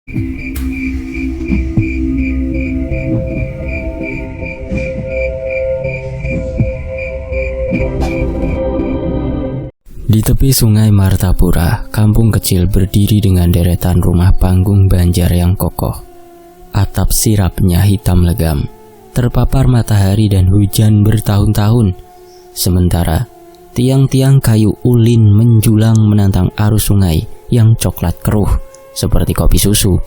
Di tepi sungai Martapura, kampung kecil berdiri dengan deretan rumah panggung banjar yang kokoh. Atap sirapnya hitam legam, terpapar matahari dan hujan bertahun-tahun. Sementara tiang-tiang kayu ulin menjulang menantang arus sungai yang coklat keruh seperti kopi susu.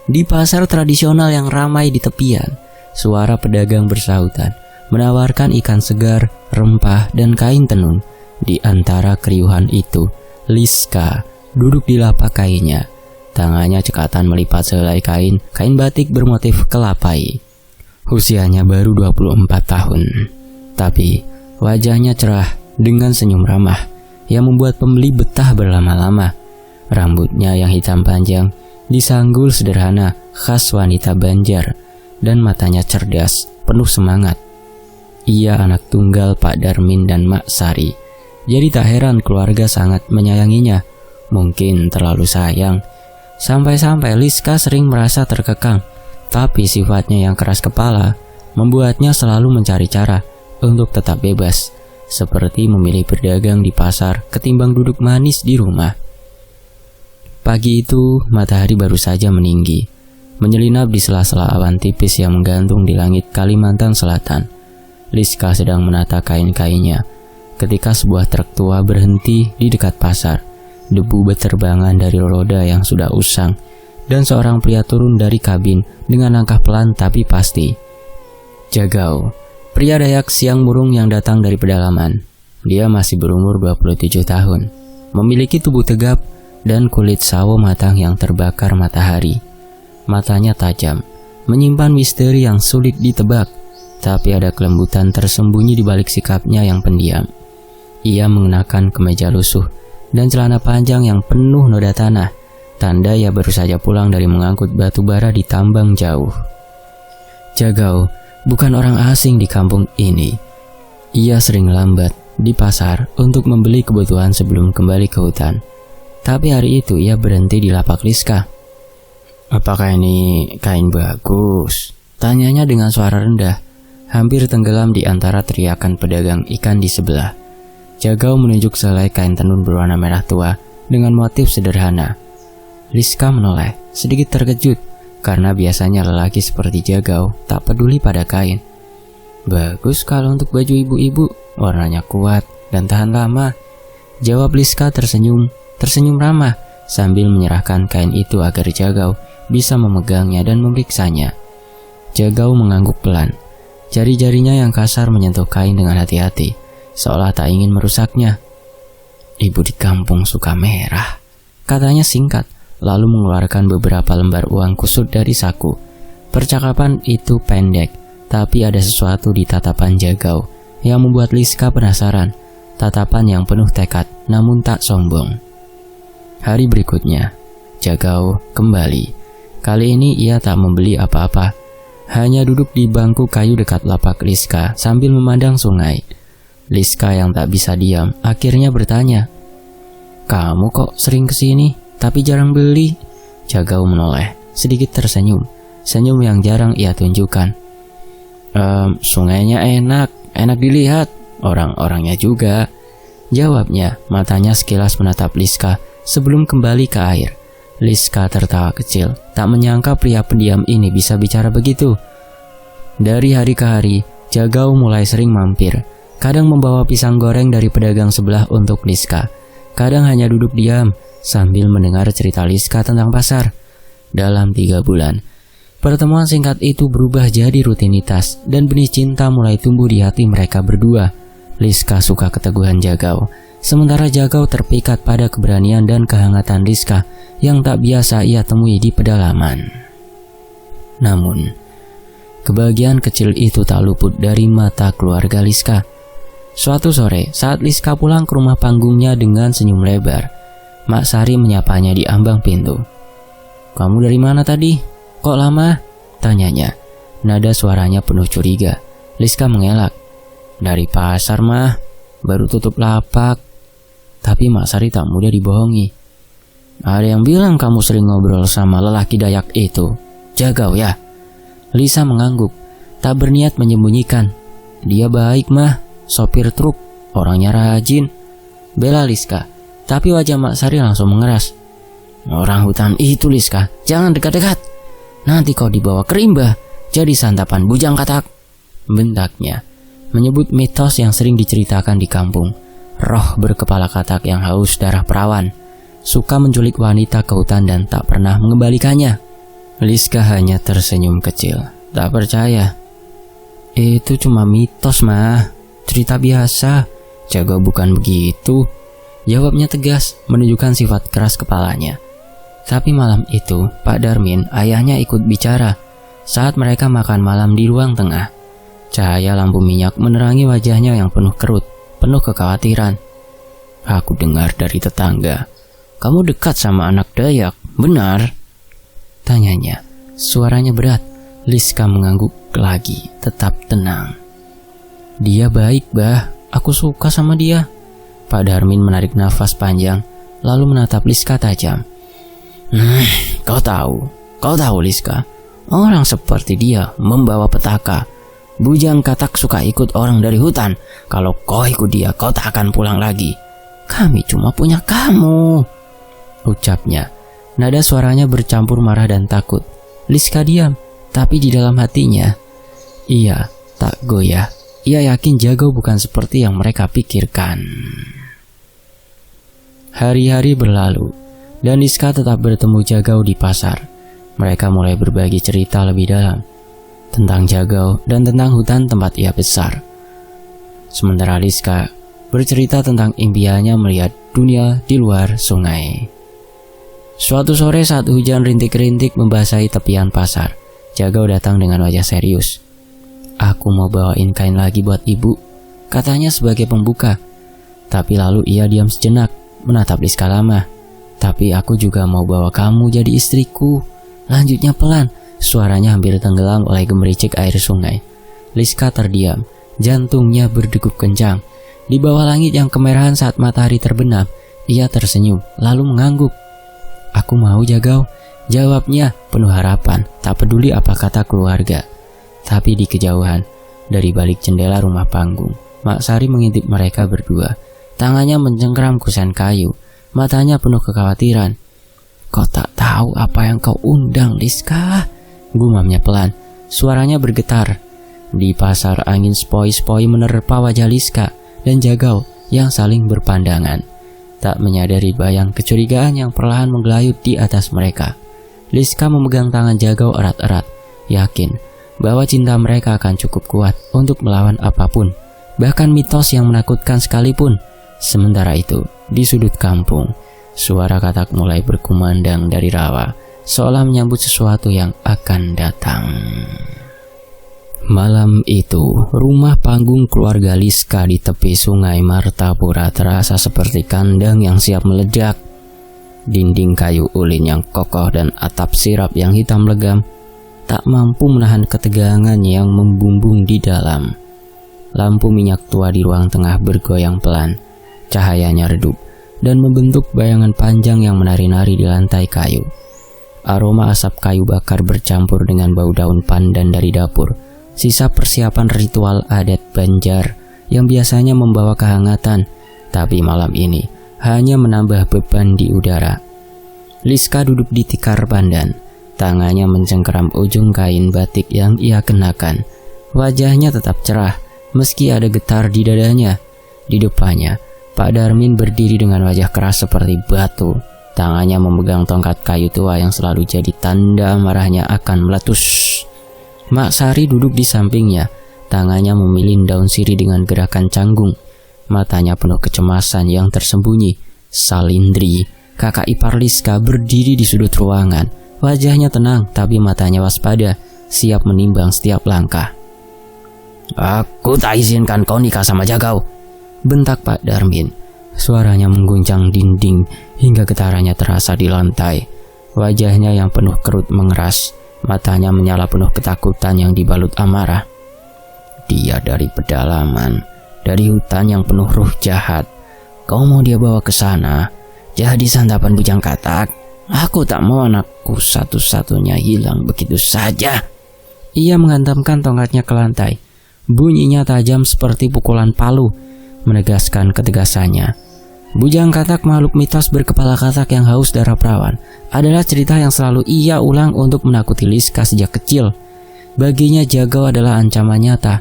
Di pasar tradisional yang ramai di tepian, suara pedagang bersahutan menawarkan ikan segar, rempah, dan kain tenun. Di antara keriuhan itu, Liska duduk di lapak kainnya. Tangannya cekatan melipat sehelai kain batik bermotif kelapai. Usianya baru 24 tahun, tapi wajahnya cerah dengan senyum ramah yang membuat pembeli betah berlama-lama. Rambutnya yang hitam panjang disanggul sederhana khas wanita Banjar, dan matanya cerdas, penuh semangat. Ia anak tunggal Pak Darmin dan Mak Sari. Jadi tak heran keluarga sangat menyayanginya. Mungkin terlalu sayang, sampai-sampai Liska sering merasa terkekang. Tapi sifatnya yang keras kepala membuatnya selalu mencari cara untuk tetap bebas, seperti memilih berdagang di pasar ketimbang duduk manis di rumah. Pagi itu matahari baru saja meninggi, menyelinap di sela-sela awan tipis yang menggantung di langit Kalimantan Selatan. Liska sedang menata kain-kainnya ketika sebuah truk tua berhenti di dekat pasar. Debu berterbangan dari roda yang sudah usang, dan seorang pria turun dari kabin dengan langkah pelan tapi pasti. Jagau, pria Dayak siang murung yang datang dari pedalaman. Dia masih berumur 27 tahun, memiliki tubuh tegap dan kulit sawo matang yang terbakar matahari. Matanya tajam, menyimpan misteri yang sulit ditebak, tapi ada kelembutan tersembunyi di balik sikapnya yang pendiam. Ia mengenakan kemeja lusuh dan celana panjang yang penuh noda tanah, tanda ia baru saja pulang dari mengangkut batu bara di tambang jauh. Jagau bukan orang asing di kampung ini. Ia sering lambat di pasar untuk membeli kebutuhan sebelum kembali ke hutan. Tapi hari itu ia berhenti di lapak Liska. "Apakah ini kain bagus?" tanyanya dengan suara rendah, hampir tenggelam di antara teriakan pedagang ikan di sebelah. Jagau menunjuk sehelai kain tenun berwarna merah tua dengan motif sederhana. Liska menoleh, sedikit terkejut, karena biasanya lelaki seperti Jagau tak peduli pada kain. "Bagus kalau untuk baju ibu-ibu, warnanya kuat dan tahan lama," jawab Liska tersenyum ramah sambil menyerahkan kain itu agar Jagau bisa memegangnya dan memeriksanya. Jagau mengangguk pelan. Jari-jarinya yang kasar menyentuh kain dengan hati-hati, seolah tak ingin merusaknya. "Ibu di kampung suka merah," katanya singkat, lalu mengeluarkan beberapa lembar uang kusut dari saku. Percakapan itu pendek, tapi ada sesuatu di tatapan Jagau yang membuat Liska penasaran. Tatapan yang penuh tekad, namun tak sombong. Hari berikutnya, Jagau kembali. Kali ini ia tak membeli apa-apa, hanya duduk di bangku kayu dekat lapak Liska sambil memandang sungai. Liska yang tak bisa diam akhirnya bertanya, "Kamu kok sering kesini tapi jarang beli?" Jagau menoleh, sedikit tersenyum, senyum yang jarang ia tunjukkan. Sungainya enak dilihat, orang-orangnya juga," jawabnya, matanya sekilas menatap Liska sebelum kembali ke air. Liska tertawa kecil, tak menyangka pria pendiam ini bisa bicara begitu. Dari hari ke hari, Jagau mulai sering mampir. Kadang membawa pisang goreng dari pedagang sebelah untuk Liska. Kadang hanya duduk diam sambil mendengar cerita Liska tentang pasar. Dalam 3 bulan, pertemuan singkat itu berubah jadi rutinitas dan benih cinta mulai tumbuh di hati mereka berdua. Liska suka keteguhan Jagau, sementara Jagau terpikat pada keberanian dan kehangatan Liska yang tak biasa ia temui di pedalaman. Namun, kebahagiaan kecil itu tak luput dari mata keluarga Liska. Suatu sore, saat Liska pulang ke rumah panggungnya dengan senyum lebar, Mak Sari menyapanya di ambang pintu. "Kamu dari mana tadi? Kok lama?" tanyanya. Nada suaranya penuh curiga. Liska mengelak. "Dari pasar, Mah. Baru tutup lapak." Tapi Mak Sari tak mudah dibohongi. Ada yang bilang kamu sering ngobrol sama lelaki Dayak itu. Jagau ya? Lisa mengangguk, tak berniat menyembunyikan. Dia baik mah, sopir truk, orangnya rajin. Bela Liska, tapi wajah Mak Sari langsung mengeras. Orang hutan itu Liska, jangan dekat-dekat. Nanti kau dibawa ke rimba, jadi santapan bujang katak. Bentaknya, menyebut mitos yang sering diceritakan di kampung. Roh berkepala katak yang haus darah perawan, suka menculik wanita ke hutan dan tak pernah mengembalikannya. Liska hanya tersenyum kecil, tak percaya. Itu cuma mitos mah, cerita biasa. Jago bukan begitu, jawabnya tegas, menunjukkan sifat keras kepalanya. Tapi malam itu, Pak Darmin, ayahnya ikut bicara saat mereka makan malam di ruang tengah. Cahaya lampu minyak menerangi wajahnya yang penuh kerut, penuh kekhawatiran. Aku dengar dari tetangga, kamu dekat sama anak Dayak, benar? Tanyanya, suaranya berat. Liska mengangguk lagi, tetap tenang. Dia baik, Bah. Aku suka sama dia. Pak Darmin menarik nafas panjang, lalu menatap Liska tajam. Kau tahu Liska, orang seperti dia membawa petaka. Bujang katak suka ikut orang dari hutan. Kalau kau ikut dia, kau tak akan pulang lagi. Kami cuma punya kamu, ucapnya. Nada suaranya bercampur marah dan takut. Liska diam, tapi di dalam hatinya, ia tak goyah. Ia yakin Jagau bukan seperti yang mereka pikirkan. Hari-hari berlalu, dan Liska tetap bertemu Jagau di pasar. Mereka mulai berbagi cerita lebih dalam tentang Jagau dan tentang hutan tempat ia besar. Sementara Liska bercerita tentang impiannya melihat dunia di luar sungai. Suatu sore saat hujan rintik-rintik membasahi tepian pasar, Jagau datang dengan wajah serius. Aku mau bawain kain lagi buat ibu, katanya sebagai pembuka. Tapi lalu ia diam sejenak, menatap Liska lama. Tapi aku juga mau bawa kamu jadi istriku, lanjutnya pelan. Suaranya hampir tenggelam oleh gemericik air sungai. Liska terdiam, jantungnya berdegup kencang. Di bawah langit yang kemerahan saat matahari terbenam, ia tersenyum, lalu mengangguk. Aku mau Jagau, jawabnya penuh harapan, tak peduli apa kata keluarga. Tapi di kejauhan, dari balik jendela rumah panggung, Mak Sari mengintip mereka berdua. Tangannya mencengkram kusen kayu, matanya penuh kekhawatiran. Kau tak tahu apa yang kau undang, Liska, gumamnya pelan. Suaranya bergetar. Di pasar angin sepoi-sepoi menerpa wajah Liska dan Jagau yang saling berpandangan, tak menyadari bayang kecurigaan yang perlahan menggelayut di atas mereka. Liska memegang tangan Jagau erat-erat, yakin bahwa cinta mereka akan cukup kuat untuk melawan apapun, bahkan mitos yang menakutkan sekalipun. Sementara itu, di sudut kampung, suara katak mulai berkumandang dari rawa, seolah menyambut sesuatu yang akan datang. Malam itu, rumah panggung keluarga Liska di tepi sungai Martapura terasa seperti kandang yang siap meledak. Dinding kayu ulin yang kokoh dan atap sirap yang hitam legam tak mampu menahan ketegangan yang membumbung di dalam. Lampu minyak tua di ruang tengah bergoyang pelan, cahayanya redup dan membentuk bayangan panjang yang menari-nari di lantai kayu. Aroma asap kayu bakar bercampur dengan bau daun pandan dari dapur, sisa persiapan ritual adat Banjar yang biasanya membawa kehangatan, tapi malam ini hanya menambah beban di udara. Liska duduk di tikar pandan, tangannya mencengkeram ujung kain batik yang ia kenakan. Wajahnya tetap cerah, meski ada getar di dadanya. Di depannya, Pak Darmin berdiri dengan wajah keras seperti batu. Tangannya memegang tongkat kayu tua yang selalu jadi tanda marahnya akan meletus. Mak Sari duduk di sampingnya, tangannya memilih daun sirih dengan gerakan canggung. Matanya penuh kecemasan yang tersembunyi. Salindri, kakak ipar Liska, berdiri di sudut ruangan. Wajahnya tenang, tapi matanya waspada, siap menimbang setiap langkah. Aku tak izinkan kau nikah sama Jagau, bentak Pak Darmin. Suaranya mengguncang dinding hingga getarannya terasa di lantai. Wajahnya yang penuh kerut mengeras, matanya menyala penuh ketakutan yang dibalut amarah. Dia dari pedalaman, dari hutan yang penuh ruh jahat. Kau mau dia bawa ke sana? Jadi santapan bujang katak, aku tak mau anakku satu-satunya hilang begitu saja. Ia menghantamkan tongkatnya ke lantai. Bunyinya tajam seperti pukulan palu, menegaskan ketegasannya. Bujang katak, makhluk mitos berkepala katak yang haus darah perawan, adalah cerita yang selalu ia ulang untuk menakuti Liska sejak kecil. Baginya Jagau adalah ancaman nyata,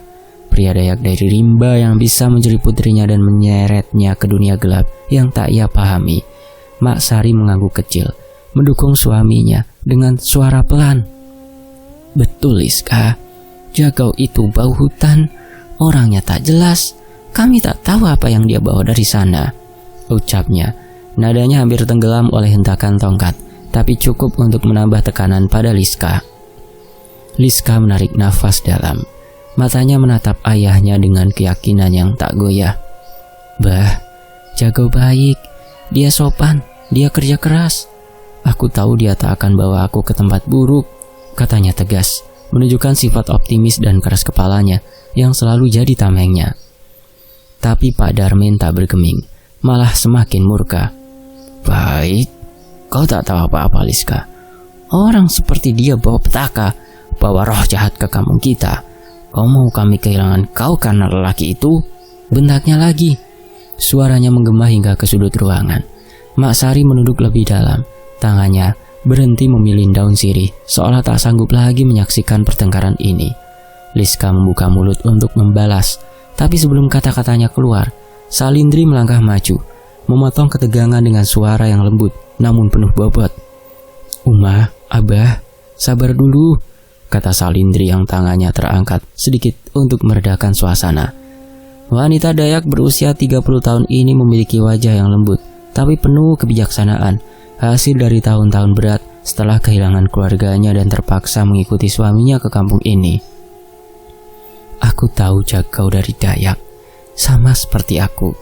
pria Dayak dari rimba yang bisa menculik putrinya dan menyeretnya ke dunia gelap yang tak ia pahami. Mak Sari mengangguk kecil, mendukung suaminya dengan suara pelan. Betul Liska, Jagau itu bau hutan, orangnya tak jelas, kami tak tahu apa yang dia bawa dari sana, ucapnya. Nadanya hampir tenggelam oleh hentakan tongkat, tapi cukup untuk menambah tekanan pada Liska. Liska menarik nafas dalam. Matanya menatap ayahnya dengan keyakinan yang tak goyah. Bah, Jagau baik, dia sopan, dia kerja keras. Aku tahu dia tak akan bawa aku ke tempat buruk, katanya tegas, menunjukkan sifat optimis dan keras kepalanya yang selalu jadi tamengnya. Tapi Pak Darmin tak bergeming, malah semakin murka. Baik, kau tak tahu apa-apa Liska. Orang seperti dia bawa petaka, bawa roh jahat ke kampung kita. Kau mau kami kehilangan kau karena lelaki itu? Bentaknya lagi. Suaranya menggema hingga ke sudut ruangan. Mak Sari menunduk lebih dalam. Tangannya berhenti memilih daun sirih, seolah tak sanggup lagi menyaksikan pertengkaran ini. Liska membuka mulut untuk membalas, tapi sebelum kata-katanya keluar, Salindri melangkah maju, memotong ketegangan dengan suara yang lembut namun penuh bobot. Uma, Abah, sabar dulu, kata Salindri yang tangannya terangkat sedikit untuk meredakan suasana. Wanita Dayak berusia 30 tahun ini memiliki wajah yang lembut, tapi penuh kebijaksanaan, hasil dari tahun-tahun berat setelah kehilangan keluarganya dan terpaksa mengikuti suaminya ke kampung ini. Aku tahu Jagau dari Dayak, sama seperti aku.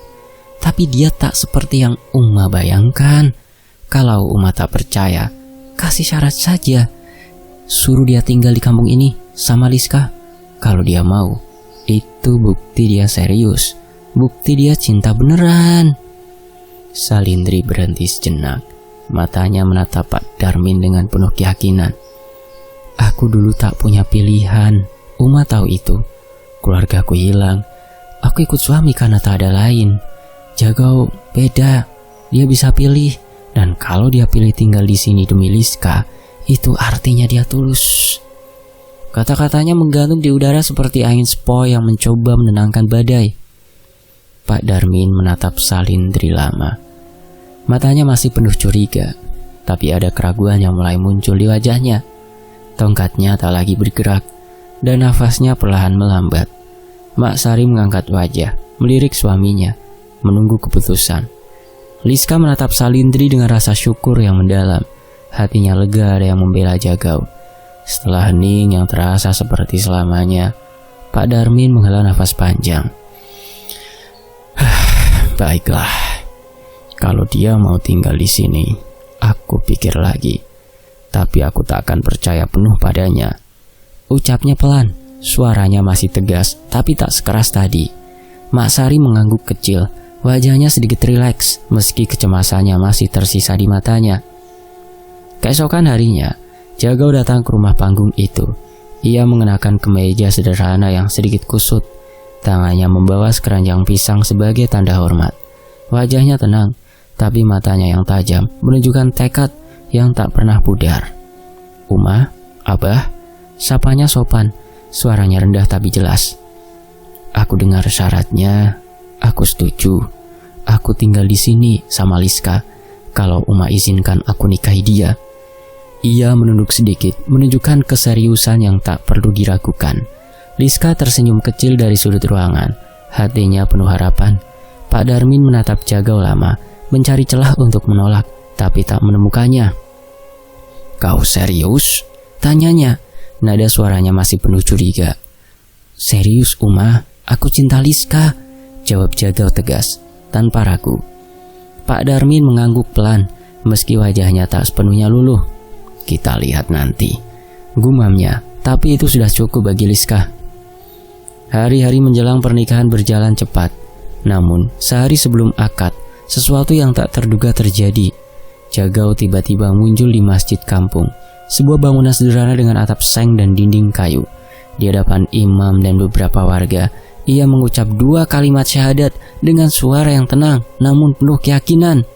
Tapi dia tak seperti yang Uma bayangkan. Kalau Uma tak percaya, kasih syarat saja. Suruh dia tinggal di kampung ini sama Liska. Kalau dia mau, itu bukti dia serius. Bukti dia cinta beneran. Salindri berhenti sejenak. Matanya menatap Pak Darmin dengan penuh keyakinan. Aku dulu tak punya pilihan. Uma tahu itu. Keluargaku hilang. Aku ikut suami karena tak ada lain. Jagau beda. Dia bisa pilih. Dan kalau dia pilih tinggal di sini demi Liska, itu artinya dia tulus. Kata-katanya menggantung di udara seperti angin sepoi yang mencoba menenangkan badai. Pak Darmin menatap Salindri lama. Matanya masih penuh curiga, tapi ada keraguan yang mulai muncul di wajahnya. Tongkatnya tak lagi bergerak, dan nafasnya perlahan melambat. Mak Sari mengangkat wajah, melirik suaminya, menunggu keputusan. Liska menatap Salindri dengan rasa syukur yang mendalam. Hatinya lega ada yang membela Jagau. Setelah hening yang terasa seperti selamanya, Pak Darmin menghela nafas panjang. Baiklah, kalau dia mau tinggal di sini, aku pikir lagi. Tapi aku tak akan percaya penuh padanya. Ucapnya pelan, suaranya masih tegas, tapi tak sekeras tadi. Mak Sari mengangguk kecil, wajahnya sedikit rileks meski kecemasannya masih tersisa di matanya. Keesokan harinya, Jagau datang ke rumah panggung itu. Ia mengenakan kemeja sederhana yang sedikit kusut. Tangannya membawa sekeranjang pisang sebagai tanda hormat. Wajahnya tenang, tapi matanya yang tajam menunjukkan tekad yang tak pernah pudar. Uma, Abah, sapanya sopan, suaranya rendah tapi jelas. Aku dengar syaratnya, aku setuju. Aku tinggal di sini sama Liska. Kalau Uma izinkan aku nikahi dia. Ia menunduk sedikit, menunjukkan keseriusan yang tak perlu diragukan. Liska tersenyum kecil dari sudut ruangan. Hatinya penuh harapan. Pak Darmin menatap Jagau lama, mencari celah untuk menolak, tapi tak menemukannya. Kau serius? Tanyanya. Nada suaranya masih penuh curiga. Serius Uma, aku cinta Liska, jawab Jagau tegas, tanpa ragu. Pak Darmin mengangguk pelan, meski wajahnya tak sepenuhnya luluh. Kita lihat nanti, gumamnya, tapi itu sudah cukup bagi Liska. Hari-hari menjelang pernikahan berjalan cepat. Namun, sehari sebelum akad, sesuatu yang tak terduga terjadi. Jagau tiba-tiba muncul di masjid kampung, sebuah bangunan sederhana dengan atap seng dan dinding kayu. Di hadapan imam dan beberapa warga, ia mengucap 2 kalimat syahadat dengan suara yang tenang namun penuh keyakinan.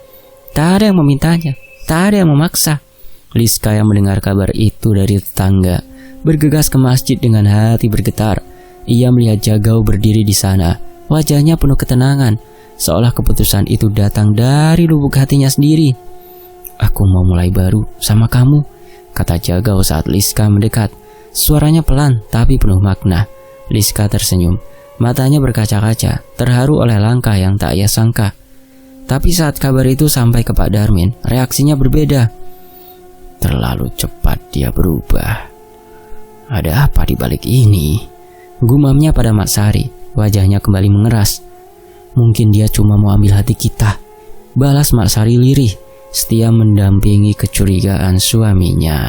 Tak ada yang memintanya, tak ada yang memaksa. Liska yang mendengar kabar itu dari tetangga bergegas ke masjid dengan hati bergetar. Ia melihat Jagau berdiri di sana, wajahnya penuh ketenangan, seolah keputusan itu datang dari lubuk hatinya sendiri. "Aku mau mulai baru sama kamu," kata Jagau saat Liska mendekat. Suaranya pelan tapi penuh makna. Liska tersenyum, matanya berkaca-kaca, terharu oleh langkah yang tak ia sangka. Tapi saat kabar itu sampai ke Pak Darmin, reaksinya berbeda. Terlalu cepat dia berubah. Ada apa di balik ini? Gumamnya pada Mak Sari, wajahnya kembali mengeras. "Mungkin dia cuma mau ambil hati kita," balas Mak Sari lirih, setia mendampingi kecurigaan suaminya.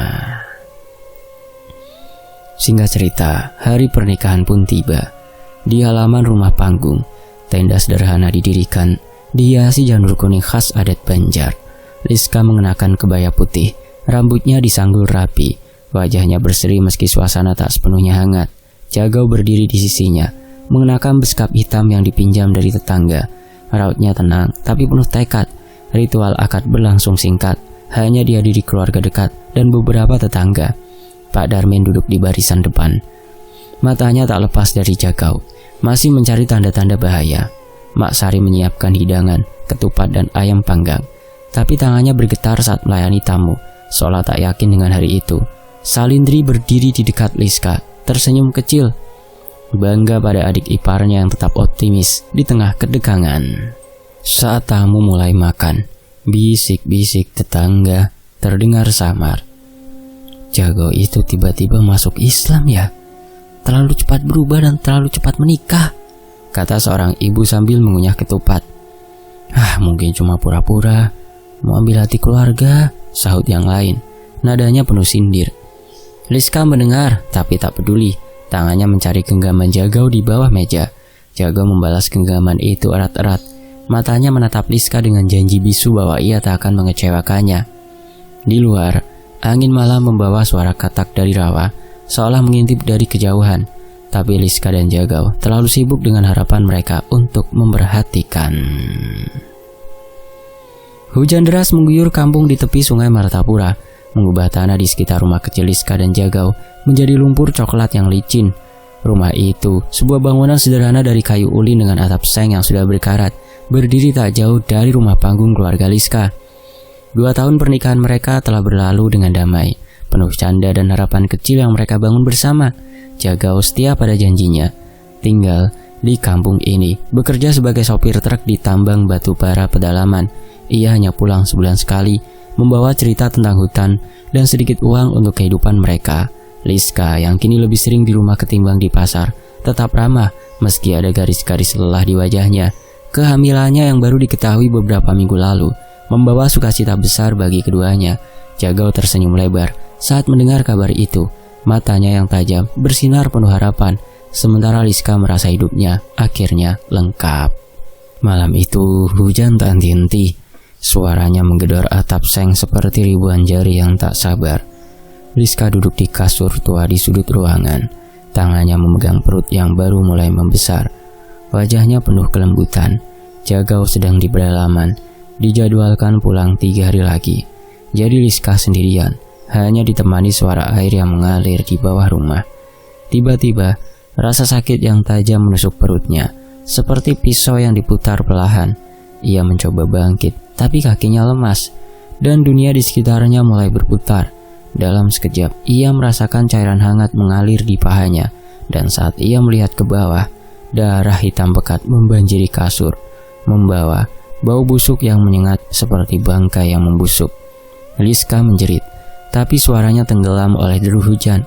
Singkat cerita, hari pernikahan pun tiba. Di halaman rumah panggung, tenda sederhana didirikan, dihiasi janur kuning khas adat Banjar. Liska mengenakan kebaya putih, rambutnya disanggul rapi, wajahnya berseri meski suasana tak sepenuhnya hangat. Jagau berdiri di sisinya, mengenakan beskap hitam yang dipinjam dari tetangga. Rautnya tenang, tapi penuh tekad. Ritual akad berlangsung singkat, hanya dihadiri keluarga dekat dan beberapa tetangga. Pak Darmin duduk di barisan depan. Matanya tak lepas dari Jagau, masih mencari tanda-tanda bahaya. Mak Sari menyiapkan hidangan, ketupat dan ayam panggang. Tapi tangannya bergetar saat melayani tamu, seolah tak yakin dengan hari itu. Salindri berdiri di dekat Liska, tersenyum kecil, bangga pada adik iparnya yang tetap optimis di tengah kedekangan. Saat tamu mulai makan, bisik-bisik tetangga terdengar samar. Jagau itu tiba-tiba masuk Islam ya? Terlalu cepat berubah dan terlalu cepat menikah, kata seorang ibu sambil mengunyah ketupat. Mungkin cuma pura-pura mau ambil hati keluarga, sahut yang lain. Nadanya penuh sindir. Liska mendengar tapi tak peduli. Tangannya mencari genggaman Jagau di bawah meja. Jagau membalas genggaman itu erat-erat. Matanya menatap Liska dengan janji bisu bahwa ia tak akan mengecewakannya. Di luar, angin malam membawa suara katak dari rawa, seolah mengintip dari kejauhan. Tapi Liska dan Jagau terlalu sibuk dengan harapan mereka untuk memperhatikan. Hujan deras mengguyur kampung di tepi Sungai Martapura, mengubah tanah di sekitar rumah kecil Liska dan Jagau menjadi lumpur coklat yang licin. Rumah itu, sebuah bangunan sederhana dari kayu ulin dengan atap seng yang sudah berkarat, berdiri tak jauh dari rumah panggung keluarga Liska. 2 tahun pernikahan mereka telah berlalu dengan damai, penuh canda dan harapan kecil yang mereka bangun bersama. Jagau setia pada janjinya, tinggal di kampung ini, bekerja sebagai sopir truk di tambang batu bara pedalaman. Ia hanya pulang sebulan sekali, membawa cerita tentang hutan dan sedikit uang untuk kehidupan mereka. Liska yang kini lebih sering di rumah ketimbang di pasar, tetap ramah meski ada garis-garis lelah di wajahnya. Kehamilannya yang baru diketahui beberapa minggu lalu membawa sukacita besar bagi keduanya. Jagau tersenyum lebar saat mendengar kabar itu. Matanya yang tajam bersinar penuh harapan, sementara Liska merasa hidupnya akhirnya lengkap. Malam itu hujan tak henti-henti. Suaranya menggedor atap seng seperti ribuan jari yang tak sabar. Liska duduk di kasur tua di sudut ruangan. Tangannya memegang perut yang baru mulai membesar. Wajahnya penuh kelembutan. Jagau sedang di pedalaman, dijadwalkan pulang 3 hari lagi. Jadi Liska sendirian, hanya ditemani suara air yang mengalir di bawah rumah. Tiba-tiba, rasa sakit yang tajam menusuk perutnya, seperti pisau yang diputar perlahan. Ia mencoba bangkit, tapi kakinya lemas, dan dunia di sekitarnya mulai berputar. Dalam sekejap, ia merasakan cairan hangat mengalir di pahanya, dan saat ia melihat ke bawah, darah hitam pekat membanjiri kasur, membawa bau busuk yang menyengat seperti bangkai yang membusuk. Liska menjerit, tapi suaranya tenggelam oleh deru hujan.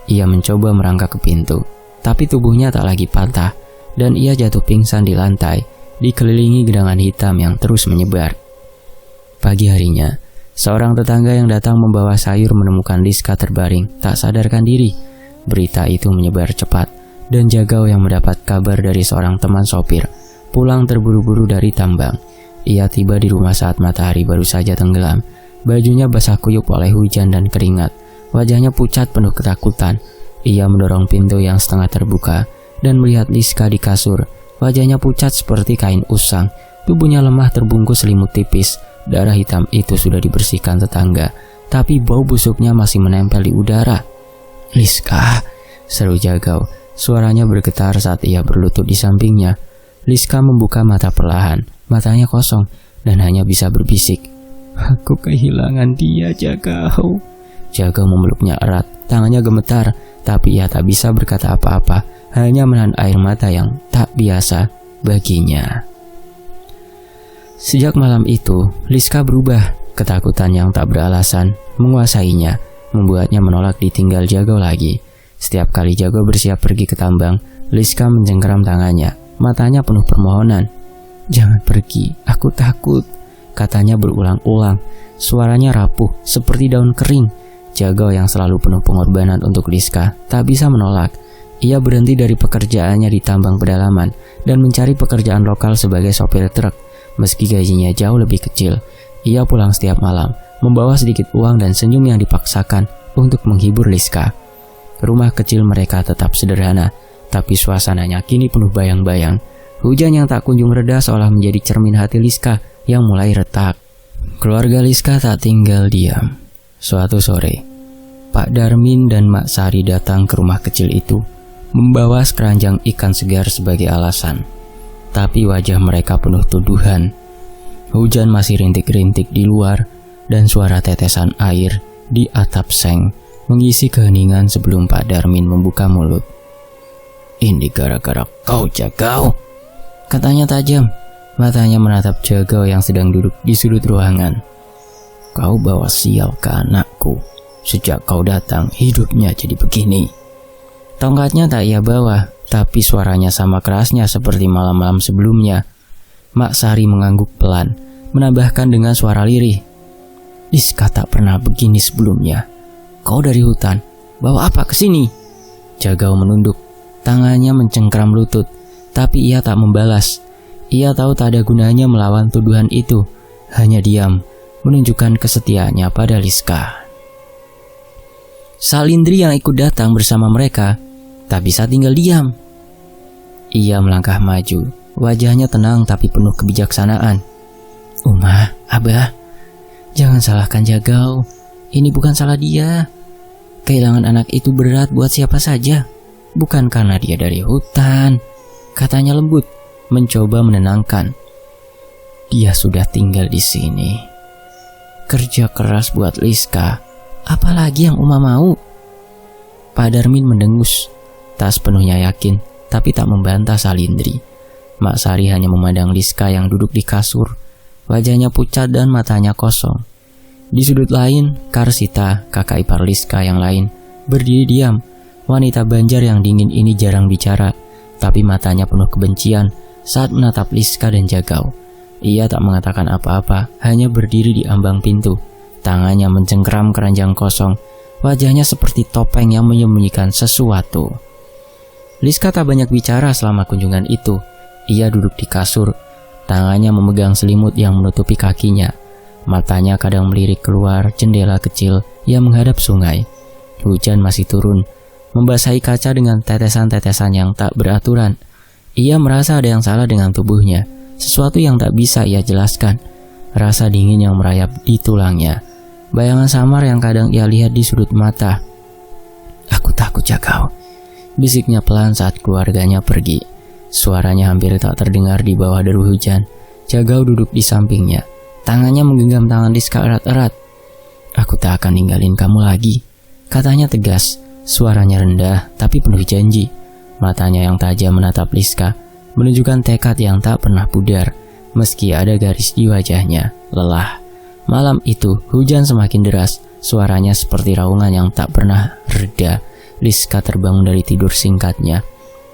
Ia mencoba merangkak ke pintu, tapi tubuhnya tak lagi patah, dan ia jatuh pingsan di lantai, dikelilingi gedangan hitam yang terus menyebar. Pagi harinya, seorang tetangga yang datang membawa sayur menemukan Liska terbaring, tak sadarkan diri. Berita itu menyebar cepat, dan Jagau yang mendapat kabar dari seorang teman sopir, pulang terburu-buru dari tambang. Ia tiba di rumah saat matahari baru saja tenggelam. Bajunya basah kuyup oleh hujan dan keringat. Wajahnya pucat penuh ketakutan. Ia mendorong pintu yang setengah terbuka dan melihat Liska di kasur. Wajahnya pucat seperti kain usang. Tubuhnya lemah terbungkus selimut tipis. Darah hitam itu sudah dibersihkan tetangga, tapi bau busuknya masih menempel di udara. "Liska," seru Jagau. Suaranya bergetar saat ia berlutut di sampingnya. Liska membuka mata perlahan. Matanya kosong dan hanya bisa berbisik, "Aku kehilangan dia, Jagau." Jagau memeluknya erat. Tangannya gemetar, tapi ia tak bisa berkata apa-apa. Hanya menahan air mata yang tak biasa baginya. Sejak malam itu, Liska berubah. Ketakutan yang tak beralasan menguasainya, membuatnya menolak ditinggal Jagau lagi. Setiap kali Jagau bersiap pergi ke tambang, Liska mencengkeram tangannya. Matanya penuh permohonan. "Jangan pergi, aku takut," katanya berulang-ulang. Suaranya rapuh seperti daun kering. Jagau yang selalu penuh pengorbanan untuk Liska tak bisa menolak. Ia berhenti dari pekerjaannya di tambang pedalaman dan mencari pekerjaan lokal sebagai sopir truk. Meski gajinya jauh lebih kecil, ia pulang setiap malam, membawa sedikit uang dan senyum yang dipaksakan untuk menghibur Liska. Rumah kecil mereka tetap sederhana, tapi suasananya kini penuh bayang-bayang. Hujan yang tak kunjung reda seolah menjadi cermin hati Liska yang mulai retak. Keluarga Liska tak tinggal diam. Suatu sore, Pak Darmin dan Mak Sari datang ke rumah kecil itu, membawa sekeranjang ikan segar sebagai alasan. Tapi wajah mereka penuh tuduhan. Hujan masih rintik-rintik di luar, dan suara tetesan air di atap seng mengisi keheningan sebelum Pak Darmin membuka mulut. "Ini gara-gara kau, Jagau," katanya tajam. Matanya menatap Jagau yang sedang duduk di sudut ruangan. "Kau bawa sial ke anakku. Sejak kau datang, hidupnya jadi begini." Tongkatnya tak ia bawa, tapi suaranya sama kerasnya seperti malam-malam sebelumnya. Mak Sari mengangguk pelan, menambahkan dengan suara lirih, "Liska tak pernah begini sebelumnya. Kau dari hutan, bawa apa ke sini?" Jagau menunduk, tangannya mencengkram lutut, tapi ia tak membalas. Ia tahu tak ada gunanya melawan tuduhan itu, hanya diam, menunjukkan kesetiaannya pada Liska. Salindri yang ikut datang bersama mereka tak bisa tinggal diam. Ia melangkah maju, wajahnya tenang tapi penuh kebijaksanaan. "Uma, Abah, jangan salahkan Jagau. Ini bukan salah dia. Kehilangan anak itu berat buat siapa saja. Bukan karena dia dari hutan," katanya lembut, mencoba menenangkan. "Dia sudah tinggal di sini. Kerja keras buat Liska. Apalagi yang Uma mau?" Pak Darmin mendengus, tak sepenuhnya yakin, tapi tak membantah Salindri. Mak Sari hanya memandang Liska yang duduk di kasur. Wajahnya pucat dan matanya kosong. Di sudut lain, Karsita, kakak ipar Liska yang lain, berdiri diam. Wanita Banjar yang dingin ini jarang bicara, tapi matanya penuh kebencian saat menatap Liska dan Jagau. Ia tak mengatakan apa-apa, hanya berdiri di ambang pintu. Tangannya mencengkeram keranjang kosong. Wajahnya seperti topeng yang menyembunyikan sesuatu. Liska tak banyak bicara selama kunjungan itu. Ia duduk di kasur, tangannya memegang selimut yang menutupi kakinya. Matanya kadang melirik keluar jendela kecil yang menghadap sungai. Hujan masih turun, membasahi kaca dengan tetesan-tetesan yang tak beraturan. Ia merasa ada yang salah dengan tubuhnya, sesuatu yang tak bisa ia jelaskan. Rasa dingin yang merayap di tulangnya, bayangan samar yang kadang ia lihat di sudut mata. "Aku takut, Jagau," bisiknya pelan saat keluarganya pergi. Suaranya hampir tak terdengar di bawah deru hujan. Jagau duduk di sampingnya, tangannya menggenggam tangan Liska erat-erat. "Aku tak akan ninggalin kamu lagi," katanya tegas. Suaranya rendah tapi penuh janji. Matanya yang tajam menatap Liska, menunjukkan tekad yang tak pernah pudar. Meski ada garis di wajahnya, lelah. Malam itu, hujan semakin deras. Suaranya seperti raungan yang tak pernah reda. Liska terbangun dari tidur singkatnya.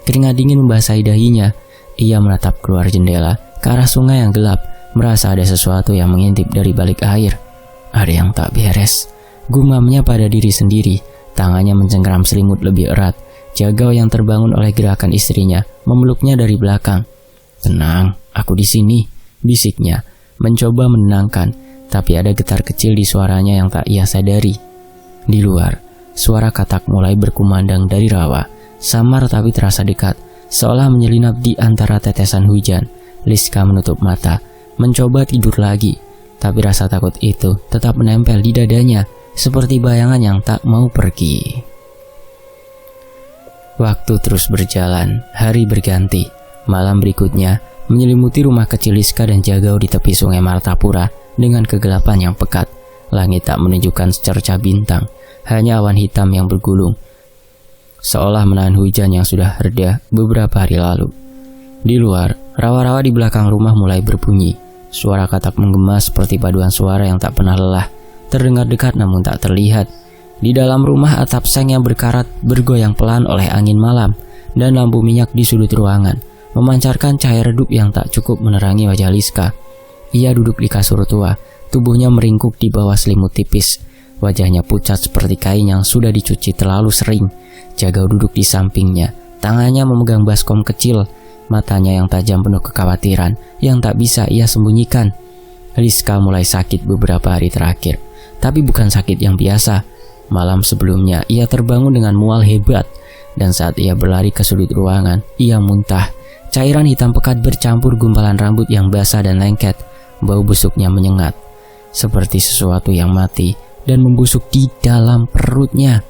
Keringat dingin membasahi dahinya. Ia menatap keluar jendela ke arah sungai yang gelap, merasa ada sesuatu yang mengintip dari balik air. Ada yang tak beres, gumamnya pada diri sendiri. Tangannya mencengkeram selimut lebih erat. Jagau yang terbangun oleh gerakan istrinya memeluknya dari belakang. "Tenang, aku di sini," bisiknya. mencoba menenangkan, tapi ada getar kecil di suaranya yang tak ia sadari. Di luar, suara katak mulai berkumandang dari rawa, samar tapi terasa dekat, seolah menyelinap di antara tetesan hujan. Liska menutup mata, mencoba tidur lagi, tapi rasa takut itu tetap menempel di dadanya, seperti bayangan yang tak mau pergi. Waktu terus berjalan, hari berganti. Malam berikutnya menyelimuti rumah kecil Liska dan Jagau di tepi sungai Martapura dengan kegelapan yang pekat. Langit tak menunjukkan secercah bintang, hanya awan hitam yang bergulung, seolah menahan hujan yang sudah reda beberapa hari lalu. Di luar, rawa-rawa di belakang rumah mulai berbunyi. Suara katak menggema seperti paduan suara yang tak pernah lelah, terdengar dekat namun tak terlihat. Di dalam rumah, atap seng yang berkarat bergoyang pelan oleh angin malam, dan lampu minyak di sudut ruangan memancarkan cahaya redup yang tak cukup menerangi wajah Liska. Ia duduk di kasur tua, tubuhnya meringkuk di bawah selimut tipis. Wajahnya pucat seperti kain yang sudah dicuci terlalu sering. Jagau duduk di sampingnya, tangannya memegang baskom kecil, matanya yang tajam penuh kekhawatiran yang tak bisa ia sembunyikan. Liska mulai sakit beberapa hari terakhir, tapi bukan sakit yang biasa. Malam sebelumnya ia terbangun dengan mual hebat, dan saat ia berlari ke sudut ruangan, ia muntah. Cairan hitam pekat bercampur gumpalan rambut yang basah dan lengket. Bau busuknya menyengat, seperti sesuatu yang mati dan membusuk di dalam perutnya.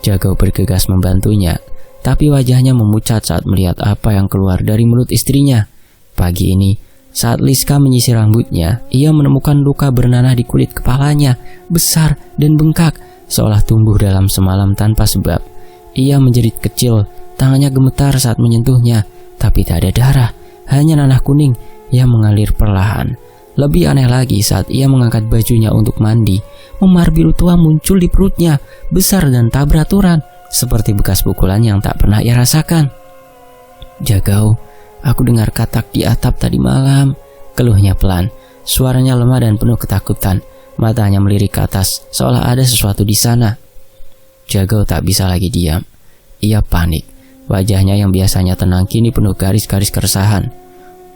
Jagau bergegas membantunya, tapi wajahnya memucat saat melihat apa yang keluar dari mulut istrinya. Pagi ini, saat Liska menyisir rambutnya, ia menemukan luka bernanah di kulit kepalanya, besar dan bengkak, seolah tumbuh dalam semalam tanpa sebab. Ia menjerit kecil, tangannya gemetar saat menyentuhnya, tapi tak ada darah, hanya nanah kuning yang mengalir perlahan. Lebih aneh lagi saat ia mengangkat bajunya untuk mandi, memar biru tua muncul di perutnya, besar dan tak beraturan, seperti bekas pukulan yang tak pernah ia rasakan. "Jagau, aku dengar katak di atap tadi malam," keluhnya pelan. Suaranya lemah dan penuh ketakutan. Matanya melirik ke atas, seolah ada sesuatu di sana. Jagau tak bisa lagi diam. Ia panik. Wajahnya yang biasanya tenang kini penuh garis-garis keresahan.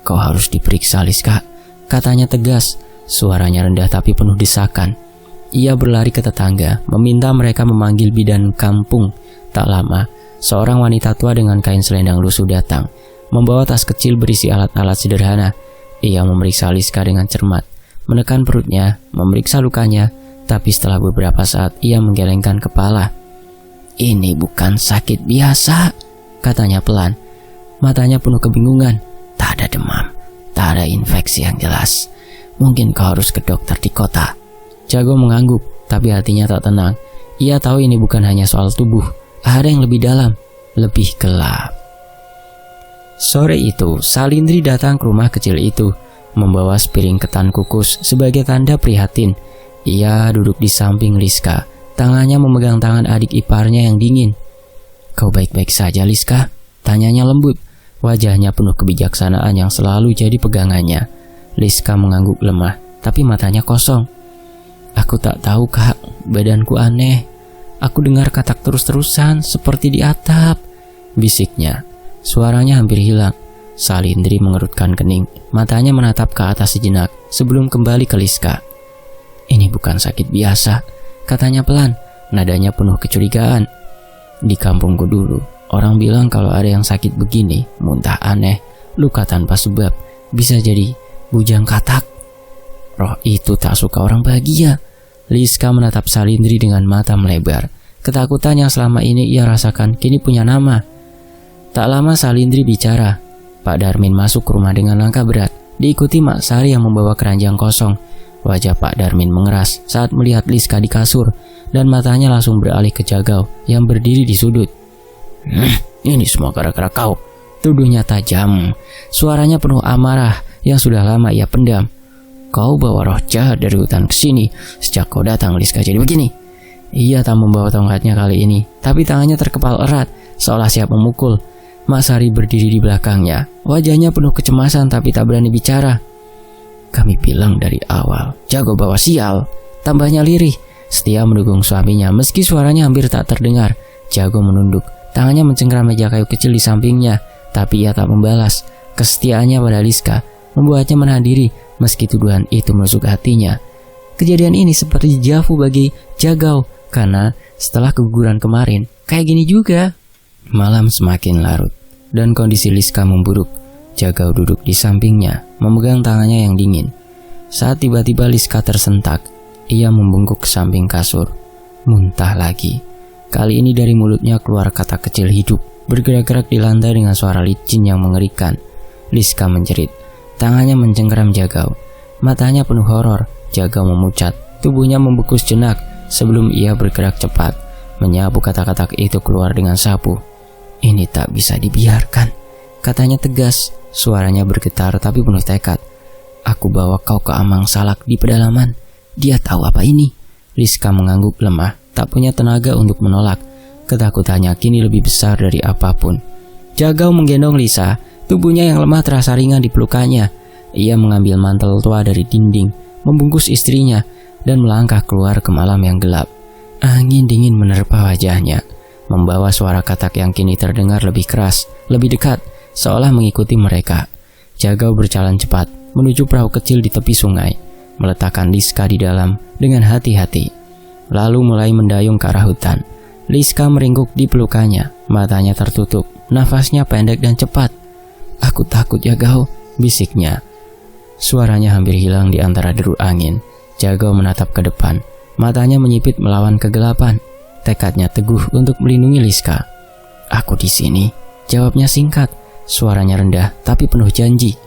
"Kau harus diperiksa, Liska," katanya tegas. Suaranya rendah tapi penuh desakan. Ia berlari ke tetangga, meminta mereka memanggil bidan kampung. Tak lama, seorang wanita tua dengan kain selendang lusuh datang, membawa tas kecil berisi alat-alat sederhana. Ia memeriksa Liska dengan cermat, menekan perutnya, memeriksa lukanya, tapi setelah beberapa saat ia menggelengkan kepala. "Ini bukan sakit biasa," katanya pelan. Matanya penuh kebingungan. "Tak ada demam, tak ada infeksi yang jelas. Mungkin kau harus ke dokter di kota." Jagau mengangguk, tapi hatinya tak tenang. Ia tahu ini bukan hanya soal tubuh, ada yang lebih dalam, lebih gelap. Sore itu, Salindri datang ke rumah kecil itu, membawa sepiring ketan kukus sebagai tanda prihatin. Ia duduk di samping Liska, tangannya memegang tangan adik iparnya yang dingin. "Kau baik-baik saja, Liska?" tanyanya lembut. Wajahnya penuh kebijaksanaan yang selalu jadi pegangannya. Liska mengangguk lemah, tapi matanya kosong. "Aku tak tahu, Kak, badanku aneh. Aku dengar katak terus-terusan seperti di atap," bisiknya. Suaranya hampir hilang. Salindri mengerutkan kening, matanya menatap ke atas sejenak sebelum kembali ke Liska. "Ini bukan sakit biasa," katanya pelan, nadanya penuh kecurigaan. "Di kampungku dulu, orang bilang kalau ada yang sakit begini, muntah aneh, luka tanpa sebab, bisa jadi bujang katak. Roh itu tak suka orang bahagia." Liska menatap Salindri dengan mata melebar. Ketakutan yang selama ini ia rasakan kini punya nama. Tak lama Salindri bicara. Pak Darmin masuk ke rumah dengan langkah berat, diikuti Mak Sari yang membawa keranjang kosong. Wajah Pak Darmin mengeras saat melihat Liska di kasur, dan matanya langsung beralih ke Jagau yang berdiri di sudut. "Ini semua gara-gara kau," tuduhnya tajam. Suaranya penuh amarah yang sudah lama ia pendam. "Kau bawa roh jahat dari hutan ke sini. Sejak kau datang, Liska jadi begini." Ia tak membawa tongkatnya kali ini, tapi tangannya terkepal erat, seolah siap memukul. Mak Sari berdiri di belakangnya, wajahnya penuh kecemasan tapi tak berani bicara. "Kami bilang dari awal, Jagau bawa sial," tambahnya lirih. Setia mendukung suaminya meski suaranya hampir tak terdengar. Jagau menunduk, tangannya mencengkram meja kayu kecil di sampingnya, tapi ia tak membalas. Kesetiaannya pada Liska membuatnya menahan diri meski tuduhan itu menusuk hatinya. Kejadian ini seperti dejavu bagi Jagau, karena setelah keguguran kemarin, kayak gini juga. Malam semakin larut, dan kondisi Liska memburuk. Jagau duduk di sampingnya, memegang tangannya yang dingin. Saat tiba-tiba Liska tersentak, ia membungkuk ke samping kasur. Muntah lagi. Kali ini dari mulutnya keluar kata kecil hidup, bergerak-gerak di lantai dengan suara licin yang mengerikan. Liska menjerit, tangannya mencengkeram Jagau. Matanya penuh horor. Jagau memucat, tubuhnya membeku sejenak sebelum ia bergerak cepat, menyapu kata-kata itu keluar dengan sapu. Ini tak bisa dibiarkan, katanya tegas. Suaranya bergetar tapi penuh tekad. Aku bawa kau ke Amang Salak di pedalaman. Dia tahu apa ini. Liska mengangguk lemah, tak punya tenaga untuk menolak. Ketakutannya kini lebih besar dari apapun. Jagau menggendong Lisa, tubuhnya yang lemah terasa ringan di pelukannya. Ia mengambil mantel tua dari dinding, membungkus istrinya, dan melangkah keluar ke malam yang gelap. Angin dingin menerpa wajahnya, membawa suara katak yang kini terdengar lebih keras, lebih dekat, seolah mengikuti mereka. Jagau berjalan cepat menuju perahu kecil di tepi sungai, meletakkan Liska di dalam dengan hati-hati, lalu mulai mendayung ke arah hutan. Liska meringkuk di pelukannya, matanya tertutup, nafasnya pendek dan cepat. Aku takut Jagau, bisiknya. Suaranya hampir hilang di antara deru angin. Jagau menatap ke depan, matanya menyipit melawan kegelapan. Tekadnya teguh untuk melindungi Liska. Aku di sini, jawabnya singkat. Suaranya rendah tapi penuh janji.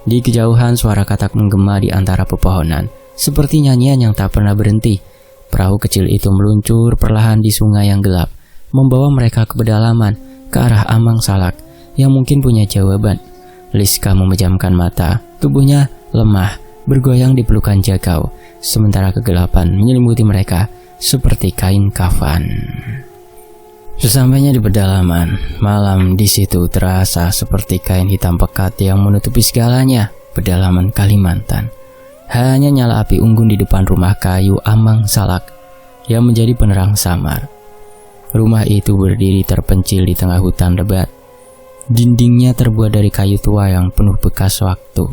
Di kejauhan suara katak menggema di antara pepohonan, seperti nyanyian yang tak pernah berhenti. Perahu kecil itu meluncur perlahan di sungai yang gelap, membawa mereka ke pedalaman, ke arah Amang Salak yang mungkin punya jawaban. Liska memejamkan mata, tubuhnya lemah, bergoyang di pelukan Jagau, sementara kegelapan menyelimuti mereka seperti kain kafan. Sesampainya di pedalaman, malam di situ terasa seperti kain hitam pekat yang menutupi segalanya. Pedalaman Kalimantan. Hanya nyala api unggun di depan rumah kayu Amang Salak yang menjadi penerang samar. Rumah itu berdiri terpencil di tengah hutan lebat. Dindingnya terbuat dari kayu tua yang penuh bekas waktu.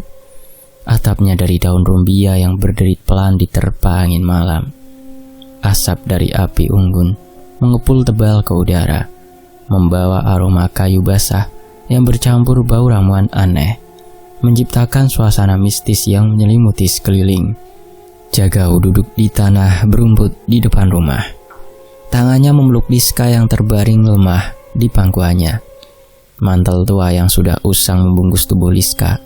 Atapnya dari daun rumbia yang berderit pelan diterpa angin malam. Asap dari api unggun mengepul tebal ke udara, membawa aroma kayu basah yang bercampur bau ramuan aneh, menciptakan suasana mistis yang menyelimuti sekeliling. Jagau duduk di tanah berumput di depan rumah. Tangannya memeluk Liska yang terbaring lemah di pangkuannya. Mantel tua yang sudah usang membungkus tubuh Liska,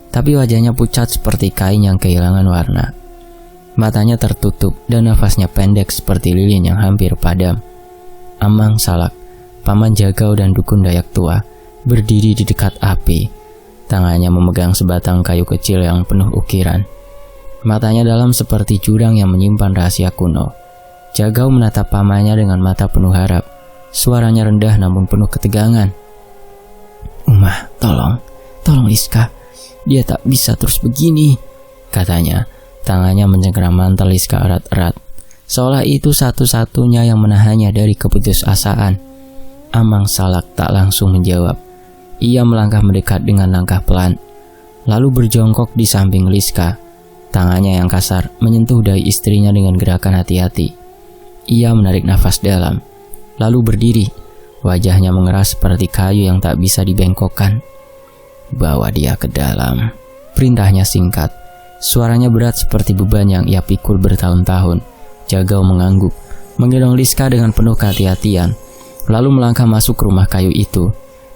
tapi wajahnya pucat seperti kain yang kehilangan warna. Matanya tertutup dan nafasnya pendek seperti lilin yang hampir padam. Amang Salak, paman Jagau dan dukun Dayak tua, berdiri di dekat api. Tangannya memegang sebatang kayu kecil yang penuh ukiran. Matanya dalam seperti jurang yang menyimpan rahasia kuno. Jagau menatap pamannya dengan mata penuh harap. Suaranya rendah namun penuh ketegangan. Umah, tolong Liska. Dia tak bisa terus begini, katanya. Tangannya mencengkeram mantel Liska erat-erat, seolah itu satu-satunya yang menahannya dari keputusasaan. Amang Salak tak langsung menjawab. Ia melangkah mendekat dengan langkah pelan, lalu berjongkok di samping Liska. Tangannya yang kasar menyentuh dahi istrinya dengan gerakan hati-hati. Ia menarik nafas dalam, lalu berdiri. Wajahnya mengeras seperti kayu yang tak bisa dibengkokkan. Bawa dia ke dalam, perintahnya singkat. Suaranya berat seperti beban yang ia pikul bertahun-tahun. Jagau mengangguk, menggendong Liska dengan penuh kehati-hatian, lalu melangkah masuk ke rumah kayu itu.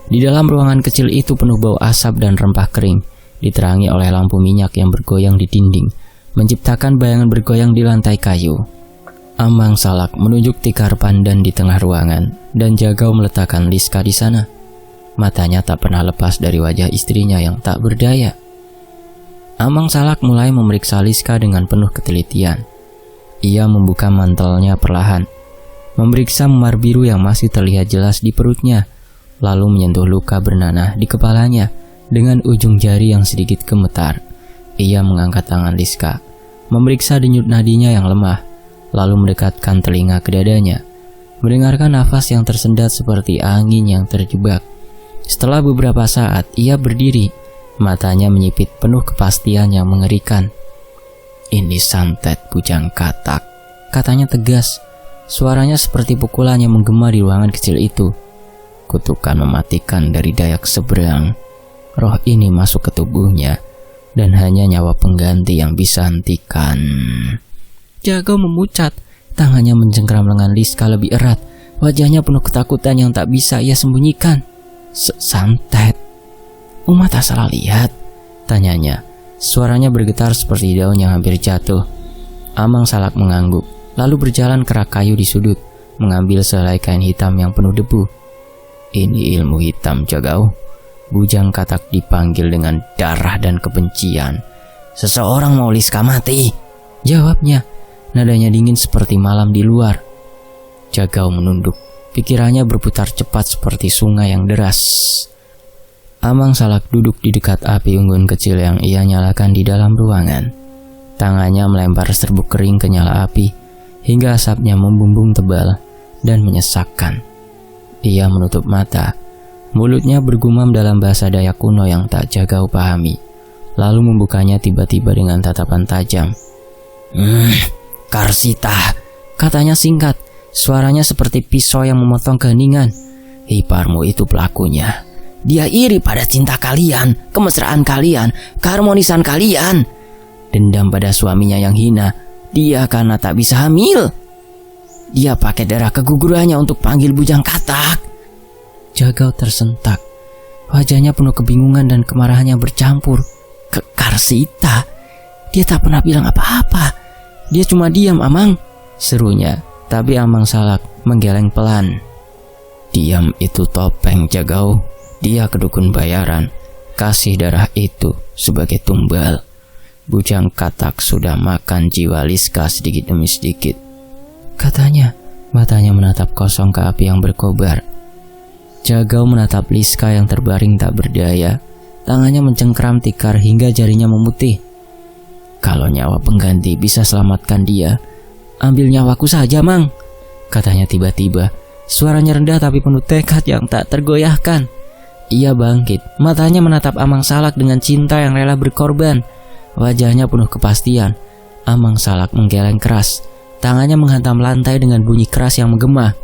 Di dalam ruangan kecil itu penuh bau asap dan rempah kering, diterangi oleh lampu minyak yang bergoyang di dinding, menciptakan bayangan bergoyang di lantai kayu. Amang Salak menunjuk tikar pandan di tengah ruangan, dan Jagau meletakkan Liska di sana. Matanya tak pernah lepas dari wajah istrinya yang tak berdaya. Amang Salak mulai memeriksa Liska dengan penuh ketelitian. Ia membuka mantelnya perlahan, memeriksa memar biru yang masih terlihat jelas di perutnya, lalu menyentuh luka bernanah di kepalanya dengan ujung jari yang sedikit gemetar. Ia mengangkat tangan Liska, memeriksa denyut nadinya yang lemah, lalu mendekatkan telinga ke dadanya, mendengarkan nafas yang tersendat seperti angin yang terjebak. Setelah beberapa saat, ia berdiri, Matanya menyipit penuh kepastian yang mengerikan. "Ini santet Bujang Katak," katanya tegas. Suaranya seperti pukulan yang menggema di ruangan kecil itu. Kutukan mematikan dari Dayak seberang. Roh ini masuk ke tubuhnya, dan hanya nyawa pengganti yang bisa hentikan. Jagau memucat. Tangannya mencengkram lengan Liska lebih erat. Wajahnya penuh ketakutan yang tak bisa ia sembunyikan. "Santet? Uma tak salah lihat?" tanyanya. Suaranya bergetar seperti daun yang hampir jatuh. Amang Salak mengangguk, lalu berjalan ke rak kayu di sudut, mengambil sehelai kain hitam yang penuh debu. "Ini ilmu hitam, Jagau." Bujang Katak dipanggil dengan darah dan kebencian. "Seseorang mau Liska mati," jawabnya. Nadanya dingin seperti malam di luar. Jagau menunduk. Pikirannya berputar cepat seperti sungai yang deras. Amang Salak duduk di dekat api unggun kecil yang ia nyalakan di dalam ruangan. Tangannya melempar serbuk kering ke nyala api, hingga asapnya membumbung tebal dan menyesakkan. Ia menutup mata. Mulutnya bergumam dalam bahasa Dayak kuno yang tak Jagau pahami. Lalu membukanya tiba-tiba dengan tatapan tajam. "Karsita," katanya singkat. Suaranya seperti pisau yang memotong keheningan. "Iparmu itu pelakunya. Dia iri pada cinta kalian, kemesraan kalian, keharmonisan kalian. Dendam pada suaminya yang hina. Dia karena tak bisa hamil. Dia pakai darah kegugurannya untuk panggil Bujang Katak." Jagau tersentak. Wajahnya penuh kebingungan dan kemarahannya bercampur. Karsita? Dia tak pernah bilang apa-apa. Dia cuma diam, Amang," serunya. Tapi Amang Salak menggeleng pelan. "Diam itu topeng, Jagau. Dia kedukun bayaran. Kasih darah itu sebagai tumbal. Bujang Katak sudah makan jiwa Liska sedikit demi sedikit," katanya. Matanya menatap kosong ke api yang berkobar. Jagau menatap Liska yang terbaring tak berdaya. Tangannya mencengkram tikar hingga jarinya memutih. "Kalau nyawa pengganti bisa selamatkan dia, ambil nyawaku saja, Mang," katanya tiba-tiba. Suaranya rendah tapi penuh tekad yang tak tergoyahkan. Ia bangkit, matanya menatap Amang Salak dengan cinta yang rela berkorban. Wajahnya penuh kepastian. Amang Salak menggeleng keras. Tangannya menghantam lantai dengan bunyi keras yang menggema.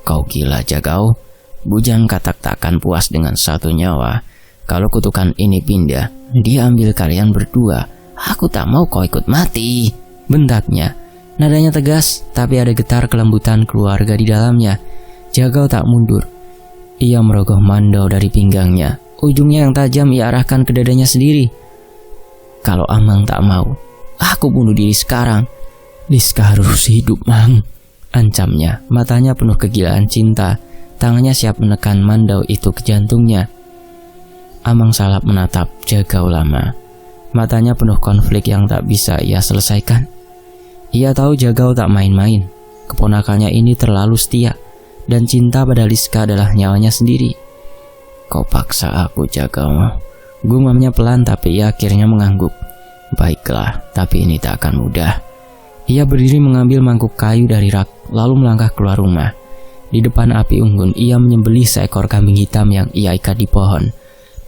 "Kau gila, Jagau. Bujang Katak tak akan puas dengan satu nyawa. Kalau kutukan ini pindah, dia ambil kalian berdua. Aku tak mau kau ikut mati," bentaknya. Nadanya tegas, tapi ada getar kelembutan keluarga di dalamnya. Jagau tak mundur. Ia merogoh mandau dari pinggangnya. Ujungnya yang tajam ia arahkan ke dadanya sendiri. "Kalau Amang tak mau, aku bunuh diri sekarang. Liska harus hidup, Mang," ancamnya. Matanya penuh kegilaan cinta. Tangannya siap menekan mandau itu ke jantungnya. Amang Salak menatap Jagau lama. Matanya penuh konflik yang tak bisa ia selesaikan. Ia tahu Jagau tak main-main. Keponakannya ini terlalu setia, dan cinta pada Liska adalah nyawanya sendiri. "Kau paksa aku, Jagau," gumamnya pelan, tapi ia akhirnya mengangguk. "Baiklah, tapi ini tak akan mudah." Ia berdiri mengambil mangkuk kayu dari rak, lalu melangkah keluar rumah. Di depan api unggun, ia menyembelih seekor kambing hitam yang ia ikat di pohon.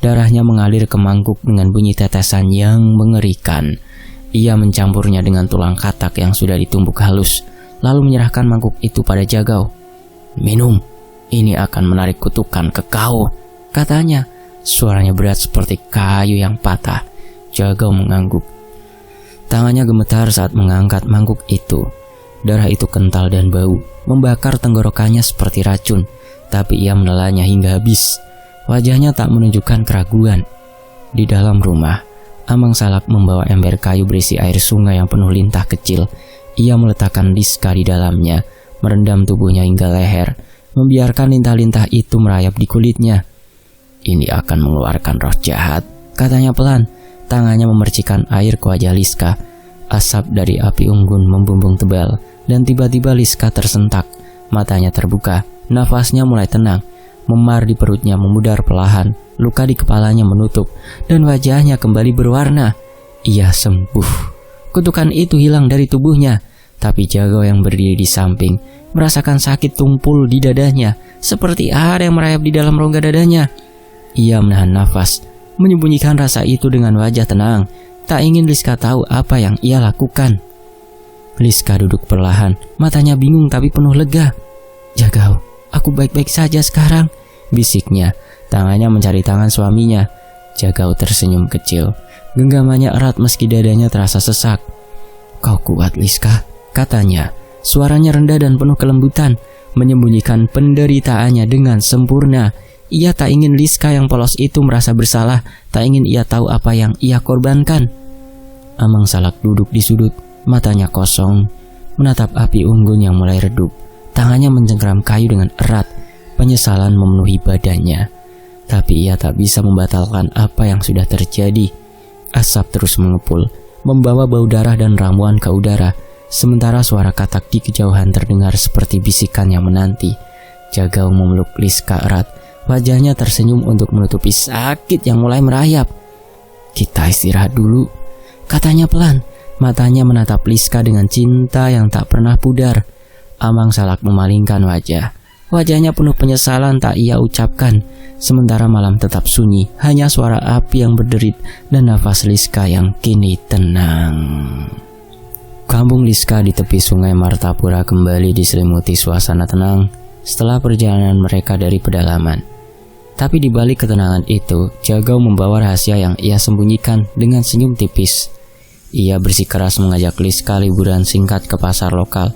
Darahnya mengalir ke mangkuk dengan bunyi tetesan yang mengerikan. Ia mencampurnya dengan tulang katak yang sudah ditumbuk halus, lalu menyerahkan mangkuk itu pada Jagau. "Minum, ini akan menarik kutukan ke kau," katanya. Suaranya berat seperti kayu yang patah. Jagau mengangguk. Tangannya gemetar saat mengangkat mangkuk itu. Darah itu kental dan bau, membakar tenggorokannya seperti racun, tapi ia menelannya hingga habis. Wajahnya tak menunjukkan keraguan. Di dalam rumah, Amang Salak membawa ember kayu berisi air sungai yang penuh lintah kecil. Ia meletakkan Liska di dalamnya, merendam tubuhnya hingga leher, membiarkan lintah-lintah itu merayap di kulitnya. "Ini akan mengeluarkan roh jahat," katanya pelan. Tangannya memercikan air ke wajah Liska. Asap dari api unggun membumbung tebal, dan tiba-tiba Liska tersentak. Matanya terbuka, nafasnya mulai tenang. Memar di perutnya memudar perlahan, luka di kepalanya menutup, dan wajahnya kembali berwarna. Ia sembuh. Kutukan itu hilang dari tubuhnya, tapi Jagau yang berdiri di samping merasakan sakit tumpul di dadanya, seperti ada yang merayap di dalam rongga dadanya. Ia menahan nafas, menyembunyikan rasa itu dengan wajah tenang. Tak ingin Liska tahu apa yang ia lakukan. Liska duduk perlahan, matanya bingung tapi penuh lega. "Jagau, aku baik-baik saja sekarang," bisiknya. Tangannya mencari tangan suaminya. Jagau tersenyum kecil. Genggamannya erat meski dadanya terasa sesak. "Kau kuat, Liska," katanya. Suaranya rendah dan penuh kelembutan, menyembunyikan penderitaannya dengan sempurna. Ia tak ingin Liska yang polos itu merasa bersalah, tak ingin ia tahu apa yang ia korbankan. Amang Salak duduk di sudut, matanya kosong, menatap api unggun yang mulai redup. Tangannya mencengkram kayu dengan erat, penyesalan memenuhi badannya. Tapi ia tak bisa membatalkan apa yang sudah terjadi. Asap terus mengepul, membawa bau darah dan ramuan ke udara. Sementara suara katak di kejauhan terdengar seperti bisikan yang menanti. Jagau memeluk Liska erat. Wajahnya tersenyum untuk menutupi sakit yang mulai merayap. "Kita istirahat dulu," katanya pelan. Matanya menatap Liska dengan cinta yang tak pernah pudar. Amang Salak memalingkan wajah. Wajahnya penuh penyesalan tak ia ucapkan. Sementara malam tetap sunyi, hanya suara api yang berderit dan nafas Liska yang kini tenang. Kampung Liska di tepi sungai Martapura kembali diselimuti suasana tenang setelah perjalanan mereka dari pedalaman. Tapi di balik ketenangan itu, Jagau membawa rahasia yang ia sembunyikan dengan senyum tipis. Ia bersikeras mengajak Liska liburan singkat ke pasar lokal,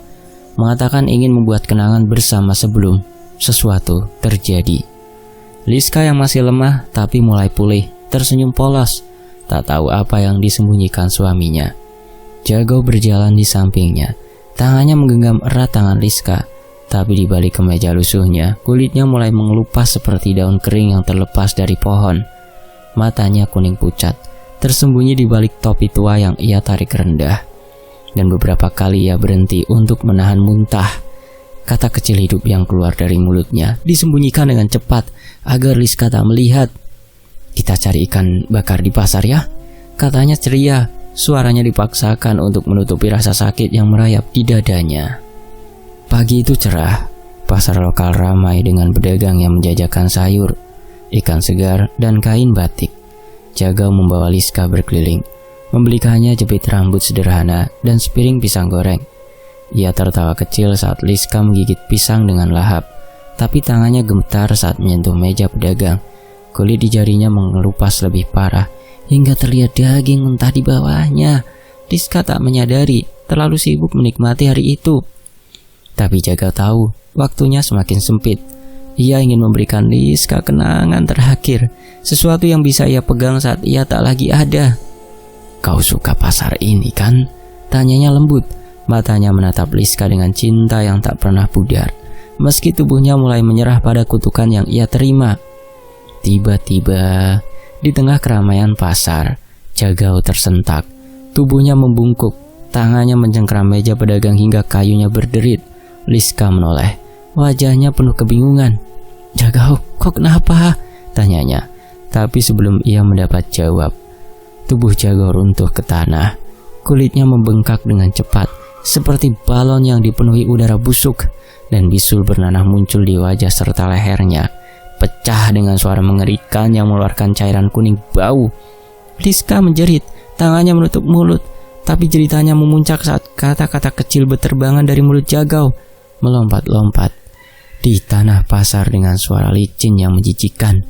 mengatakan ingin membuat kenangan bersama sebelum sesuatu terjadi. Liska yang masih lemah tapi mulai pulih, tersenyum polos, tak tahu apa yang disembunyikan suaminya. Jagau berjalan di sampingnya, tangannya menggenggam erat tangan Liska. Tapi di balik kemeja lusuhnya, kulitnya mulai mengelupas seperti daun kering yang terlepas dari pohon. Matanya kuning pucat, tersembunyi di balik topi tua yang ia tarik rendah. Dan beberapa kali ia berhenti untuk menahan muntah. Kata kecil hidup yang keluar dari mulutnya disembunyikan dengan cepat agar Liska tak melihat. "Kita cari ikan bakar di pasar ya," katanya ceria. Suaranya dipaksakan untuk menutupi rasa sakit yang merayap di dadanya. Pagi itu cerah, pasar lokal ramai dengan pedagang yang menjajakan sayur, ikan segar, dan kain batik. Jagau membawa Liska berkeliling, membelikannya jepit rambut sederhana dan sepiring pisang goreng. Ia tertawa kecil saat Liska menggigit pisang dengan lahap, tapi tangannya gemetar saat menyentuh meja pedagang. Kulit di jarinya mengelupas lebih parah, hingga terlihat daging mentah di bawahnya. Liska tak menyadari, terlalu sibuk menikmati hari itu. Tapi Jagau tahu, waktunya semakin sempit. Ia ingin memberikan Liska kenangan terakhir, sesuatu yang bisa ia pegang saat ia tak lagi ada. "Kau suka pasar ini kan?" tanyanya lembut. Matanya menatap Liska dengan cinta yang tak pernah pudar, meski tubuhnya mulai menyerah pada kutukan yang ia terima. Tiba-tiba, di tengah keramaian pasar, Jagau tersentak. Tubuhnya membungkuk, tangannya mencengkram meja pedagang hingga kayunya berderit. Liska menoleh, wajahnya penuh kebingungan. "Jagau, kok kenapa?" tanyanya. Tapi sebelum ia mendapat jawab, tubuh Jagau runtuh ke tanah. Kulitnya membengkak dengan cepat, seperti balon yang dipenuhi udara busuk, dan bisul bernanah muncul di wajah serta lehernya, pecah dengan suara mengerikan yang mengeluarkan cairan kuning bau. Liska menjerit, tangannya menutup mulut, tapi jeritanya memuncak saat kata-kata kecil berterbangan dari mulut Jagau, melompat-lompat di tanah pasar dengan suara licin yang menjijikkan.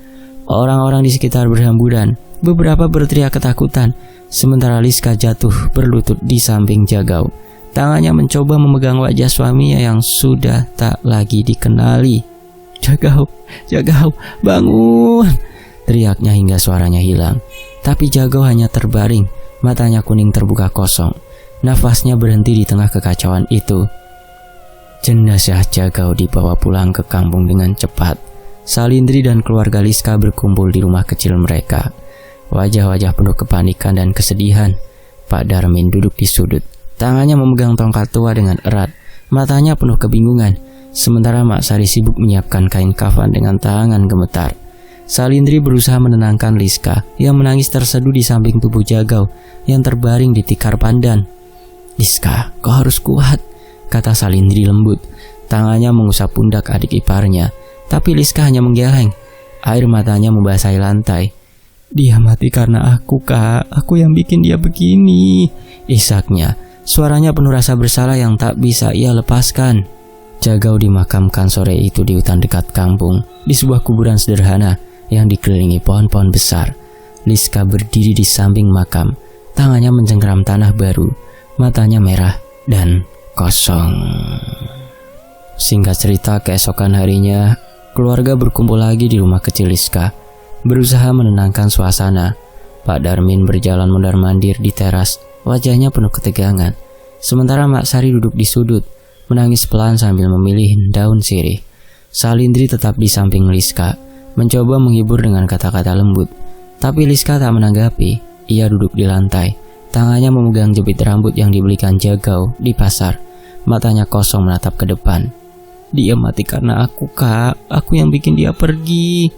Orang-orang di sekitar berhamburan, beberapa berteriak ketakutan, sementara Liska jatuh berlutut di samping Jagau. Tangannya mencoba memegang wajah suaminya yang sudah tak lagi dikenali. "Jagau, Jagau, bangun!" teriaknya hingga suaranya hilang. Tapi Jagau hanya terbaring, matanya kuning terbuka kosong. Nafasnya berhenti di tengah kekacauan itu. Jenazah Jagau dibawa pulang ke kampung dengan cepat. Salindri dan keluarga Liska berkumpul di rumah kecil mereka. Wajah-wajah penuh kepanikan dan kesedihan. Pak Darmin duduk di sudut, tangannya memegang tongkat tua dengan erat, matanya penuh kebingungan. Sementara Mak Sari sibuk menyiapkan kain kafan dengan tangan gemetar. Salindri berusaha menenangkan Liska yang menangis terseduh di samping tubuh Jagau yang terbaring di tikar pandan. "Liska, kau harus kuat," kata Salindri lembut. Tangannya mengusap pundak adik iparnya, tapi Liska hanya menggeleng. Air matanya membasahi lantai. Dia mati karena aku, Kak. Aku yang bikin dia begini, isaknya. Suaranya penuh rasa bersalah yang tak bisa ia lepaskan. Jagau dimakamkan sore itu di hutan dekat kampung, di sebuah kuburan sederhana yang dikelilingi pohon-pohon besar. Liska berdiri di samping makam, tangannya mencengkeram tanah baru, matanya merah dan kosong. Singkat cerita, keesokan harinya, keluarga berkumpul lagi di rumah kecil Liska, berusaha menenangkan suasana. Pak Darmin berjalan mondar-mandir di teras, wajahnya penuh ketegangan. Sementara Mak Sari duduk di sudut, menangis pelan sambil memilih daun sirih. Salindri tetap di samping Liska, mencoba menghibur dengan kata-kata lembut. Tapi Liska tak menanggapi. Ia duduk di lantai, tangannya memegang jepit rambut yang dibelikan Jagau di pasar. Matanya kosong menatap ke depan. Dia mati karena aku, Kak. Aku yang bikin dia pergi,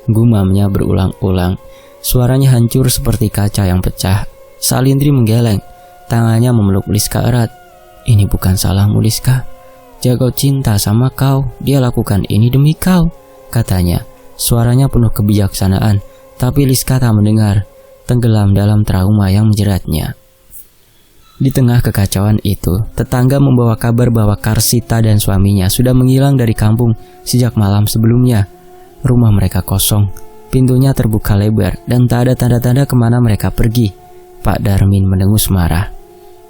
gumamnya berulang-ulang. Suaranya hancur seperti kaca yang pecah. Salindri menggeleng, tangannya memeluk Liska erat. Ini bukan salahmu, Liska. Jagau cinta sama kau. Dia lakukan ini demi kau, katanya. Suaranya penuh kebijaksanaan, tapi Liska tak mendengar, tenggelam dalam trauma yang menjeratnya. Di tengah kekacauan itu, tetangga membawa kabar bahwa Karsita dan suaminya sudah menghilang dari kampung sejak malam sebelumnya. Rumah mereka kosong, pintunya terbuka lebar, dan tak ada tanda-tanda kemana mereka pergi. Pak Darmin mendengus marah.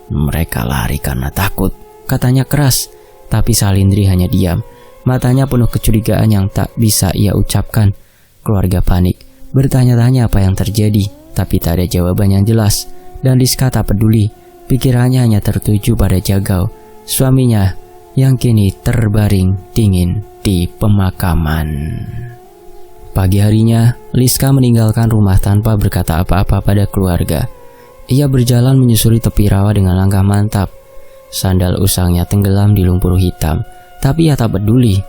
Mereka lari karena takut, katanya keras. Tapi Salindri hanya diam, matanya penuh kecurigaan yang tak bisa ia ucapkan. Keluarga panik, bertanya-tanya apa yang terjadi, tapi tak ada jawaban yang jelas. Dan Liska tak peduli, pikirannya hanya tertuju pada Jagau, suaminya yang kini terbaring dingin di pemakaman. Pagi harinya, Liska meninggalkan rumah tanpa berkata apa-apa pada keluarga. Ia berjalan menyusuri tepi rawa dengan langkah mantap. Sandal usangnya tenggelam di lumpur hitam, tapi ia tak peduli.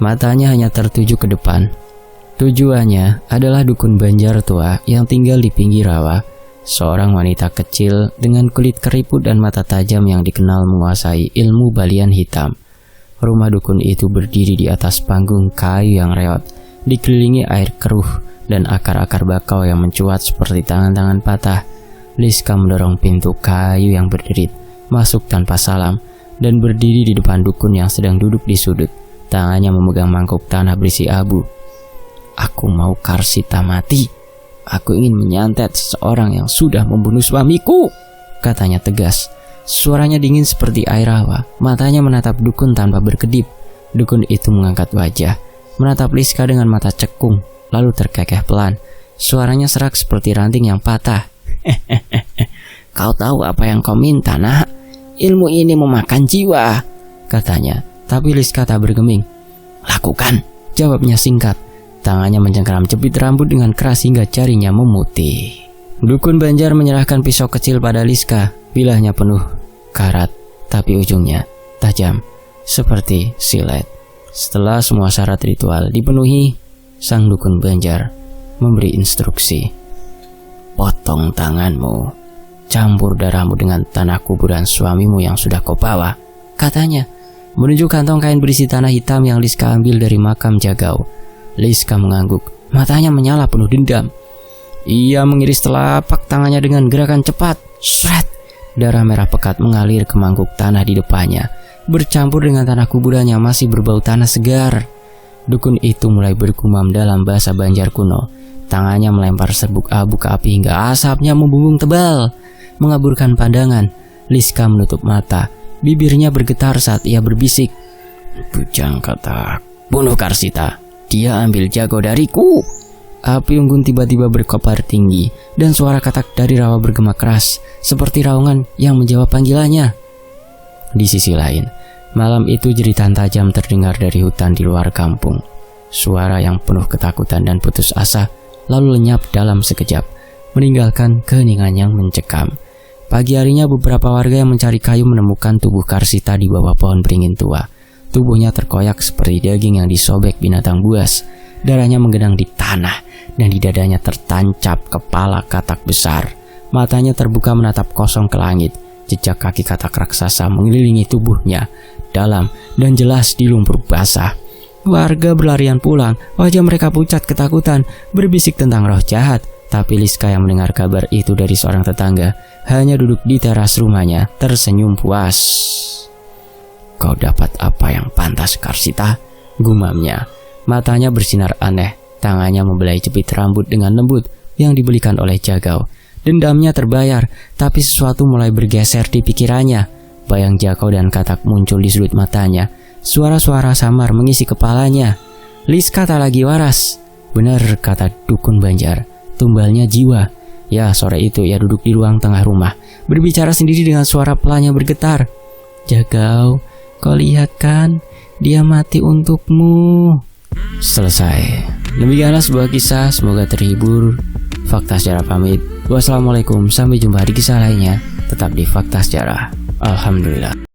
Matanya hanya tertuju ke depan. Tujuannya adalah dukun Banjar tua yang tinggal di pinggir rawa. Seorang wanita kecil dengan kulit keriput dan mata tajam yang dikenal menguasai ilmu balian hitam. Rumah dukun itu berdiri di atas panggung kayu yang reot, dikelilingi air keruh dan akar-akar bakau yang mencuat seperti tangan-tangan patah. Liska mendorong pintu kayu yang berderit, masuk tanpa salam, dan berdiri di depan dukun yang sedang duduk di sudut, tangannya memegang mangkuk tanah berisi abu. Aku mau Karsita mati. Aku ingin menyantet seseorang yang sudah membunuh suamiku, katanya tegas. Suaranya dingin seperti air rawa, matanya menatap dukun tanpa berkedip. Dukun itu mengangkat wajah, menatap Liska dengan mata cekung, lalu terkekeh pelan. Suaranya serak seperti ranting yang patah. Kau tahu apa yang kau minta, nak? Ilmu ini memakan jiwa, katanya. Tapi Liska tak bergeming. Lakukan, jawabnya singkat. Tangannya mencengkeram jepit rambut dengan keras hingga jarinya memutih. Dukun Banjar menyerahkan pisau kecil pada Liska. Bilahnya penuh karat, tapi ujungnya tajam seperti silet. Setelah semua syarat ritual dipenuhi, sang dukun Banjar memberi instruksi. Potong tanganmu, campur darahmu dengan tanah kuburan suamimu yang sudah kau bawa, katanya, menunjuk kantong kain berisi tanah hitam yang Liska ambil dari makam Jagau. Liska mengangguk, matanya menyala penuh dendam. Ia mengiris telapak tangannya dengan gerakan cepat. Shred! Darah merah pekat mengalir ke mangkuk tanah di depannya, bercampur dengan tanah kuburan yang masih berbau tanah segar. Dukun itu mulai bergumam dalam bahasa Banjar kuno. Tangannya melempar serbuk abu ke api hingga asapnya membumbung tebal, mengaburkan pandangan. Liska menutup mata, bibirnya bergetar saat ia berbisik. Bujang katak, bunuh Karsita. Dia ambil Jagau dariku. Api unggun tiba-tiba berkobar tinggi, dan suara katak dari rawa bergema keras, seperti raungan yang menjawab panggilannya. Di sisi lain, malam itu jeritan tajam terdengar dari hutan di luar kampung. Suara yang penuh ketakutan dan putus asa, lalu lenyap dalam sekejap, meninggalkan keheningan yang mencekam. Pagi harinya beberapa warga yang mencari kayu menemukan tubuh Karsita di bawah pohon beringin tua. Tubuhnya terkoyak seperti daging yang disobek binatang buas. Darahnya menggenang di tanah, dan di dadanya tertancap kepala katak besar. Matanya terbuka menatap kosong ke langit. Jejak kaki katak raksasa mengelilingi tubuhnya, dalam dan jelas di lumpur basah. Warga berlarian pulang, wajah mereka pucat ketakutan, berbisik tentang roh jahat. Tapi Liska yang mendengar kabar itu dari seorang tetangga hanya duduk di teras rumahnya tersenyum puas. "Kau dapat apa yang pantas, Karsita?" gumamnya. Matanya bersinar aneh, tangannya membelai jepit rambut dengan lembut yang dibelikan oleh Jagau. Dendamnya terbayar, tapi sesuatu mulai bergeser di pikirannya. Bayang Jagau dan Katak muncul di sudut matanya. Suara-suara samar mengisi kepalanya. "Liska tak lagi waras." "Benar," kata dukun Banjar. "Tumbalnya jiwa." Ya, sore itu ia duduk di ruang tengah rumah, berbicara sendiri dengan suara pelannya bergetar. "Jagau, kau lihat kan? Dia mati untukmu." Selesai. Demikianlah sebuah kisah, semoga terhibur. Fakta Sejarah pamit. Wassalamualaikum, sampai jumpa di kisah lainnya. Tetap di Fakta Sejarah. Alhamdulillah.